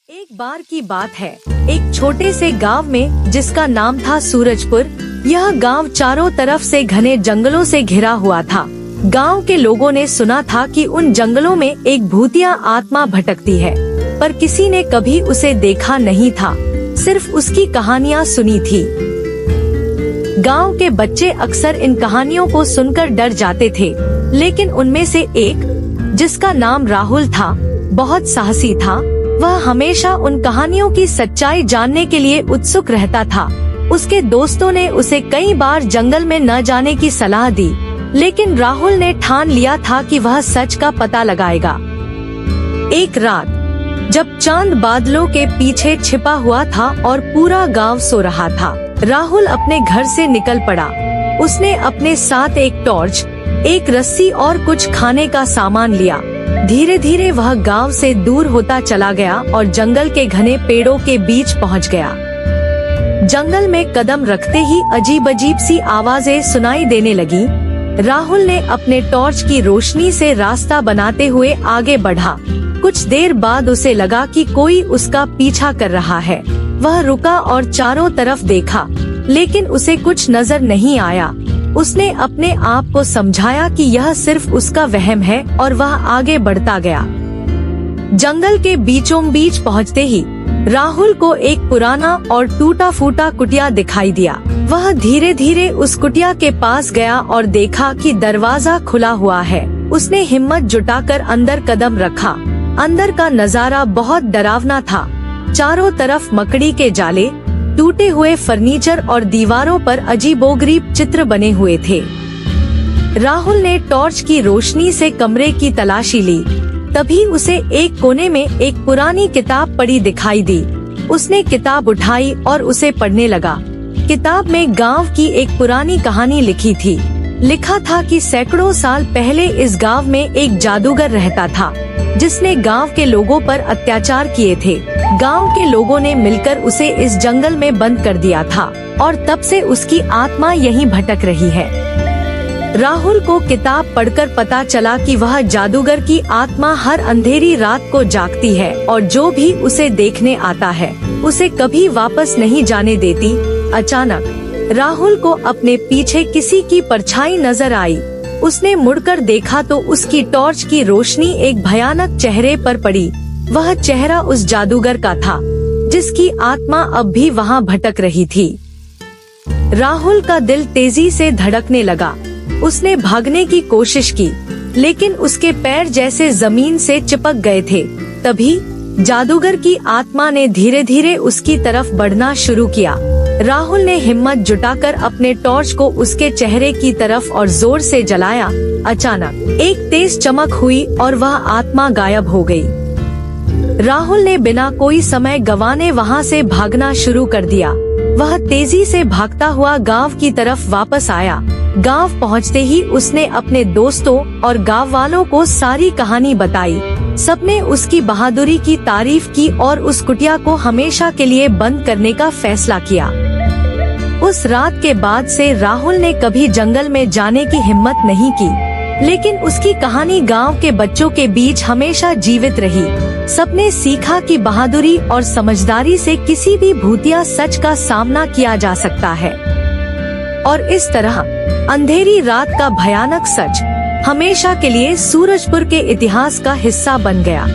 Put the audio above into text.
एक बार की बात है, एक छोटे से गांव में जिसका नाम था सूरजपुर। यह गांव चारों तरफ से घने जंगलों से घिरा हुआ था। गांव के लोगों ने सुना था कि उन जंगलों में एक भूतिया आत्मा भटकती है, पर किसी ने कभी उसे देखा नहीं था, सिर्फ उसकी कहानियाँ सुनी थी। गांव के बच्चे अक्सर इन कहानियों को सुनकर डर जाते थे, लेकिन उनमें से एक, जिसका नाम राहुल था, बहुत साहसी था। वह हमेशा उन कहानियों की सच्चाई जानने के लिए उत्सुक रहता था। उसके दोस्तों ने उसे कई बार जंगल में न जाने की सलाह दी, लेकिन राहुल ने ठान लिया था कि वह सच का पता लगाएगा। एक रात जब चांद बादलों के पीछे छिपा हुआ था और पूरा गांव सो रहा था, राहुल अपने घर से निकल पड़ा। उसने अपने साथ एक टॉर्च, एक रस्सी और कुछ खाने का सामान लिया। धीरे धीरे वह गांव से दूर होता चला गया और जंगल के घने पेड़ों के बीच पहुंच गया। जंगल में कदम रखते ही अजीब अजीब सी आवाजें सुनाई देने लगी। राहुल ने अपने टॉर्च की रोशनी से रास्ता बनाते हुए आगे बढ़ा। कुछ देर बाद उसे लगा कि कोई उसका पीछा कर रहा है। वह रुका और चारों तरफ देखा, लेकिन उसे कुछ नजर नहीं आया। उसने अपने आप को समझाया कि यह सिर्फ उसका वहम है और वह आगे बढ़ता गया। जंगल के बीचों बीच पहुँचते ही राहुल को एक पुराना और टूटा फूटा कुटिया दिखाई दिया। वह धीरे धीरे उस कुटिया के पास गया और देखा कि दरवाजा खुला हुआ है। उसने हिम्मत जुटाकर अंदर कदम रखा। अंदर का नजारा बहुत डरावना था। चारों तरफ मकड़ी के जाले, टूटे हुए फर्नीचर और दीवारों पर अजीबोगरीब चित्र बने हुए थे। राहुल ने टॉर्च की रोशनी से कमरे की तलाशी ली। तभी उसे एक कोने में एक पुरानी किताब पड़ी दिखाई दी। उसने किताब उठाई और उसे पढ़ने लगा। किताब में गांव की एक पुरानी कहानी लिखी थी। लिखा था कि सैकड़ों साल पहले इस गांव में एक जादूगर रहता था, जिसने गांव के लोगों पर अत्याचार किए थे। गांव के लोगों ने मिलकर उसे इस जंगल में बंद कर दिया था और तब से उसकी आत्मा यहीं भटक रही है। राहुल को किताब पढ़कर पता चला कि वह जादूगर की आत्मा हर अंधेरी रात को जागती है और जो भी उसे देखने आता है, उसे कभी वापस नहीं जाने देती। अचानक राहुल को अपने पीछे किसी की परछाई नजर आई। उसने मुड़कर देखा तो उसकी टॉर्च की रोशनी एक भयानक चेहरे पर पड़ी। वह चेहरा उस जादूगर का था, जिसकी आत्मा अब भी वहाँ भटक रही थी। राहुल का दिल तेजी से धड़कने लगा। उसने भागने की कोशिश की, लेकिन उसके पैर जैसे जमीन से चिपक गए थे। तभी जादूगर की आत्मा ने धीरे धीरे उसकी तरफ बढ़ना शुरू किया। राहुल ने हिम्मत जुटाकर अपने टॉर्च को उसके चेहरे की तरफ और जोर से जलाया। अचानक एक तेज चमक हुई और वह आत्मा गायब हो गई। राहुल ने बिना कोई समय गंवाने वहां से भागना शुरू कर दिया। वह तेजी से भागता हुआ गांव की तरफ वापस आया। गांव पहुंचते ही उसने अपने दोस्तों और गांव वालों को सारी कहानी बताई। सबने उसकी बहादुरी की तारीफ की और उस कुटिया को हमेशा के लिए बंद करने का फैसला किया। उस रात के बाद से राहुल ने कभी जंगल में जाने की हिम्मत नहीं की, लेकिन उसकी कहानी गांव के बच्चों के बीच हमेशा जीवित रही। सबने सीखा कि बहादुरी और समझदारी से किसी भी भूतिया सच का सामना किया जा सकता है। और इस तरह अंधेरी रात का भयानक सच हमेशा के लिए सूरजपुर के इतिहास का हिस्सा बन गया।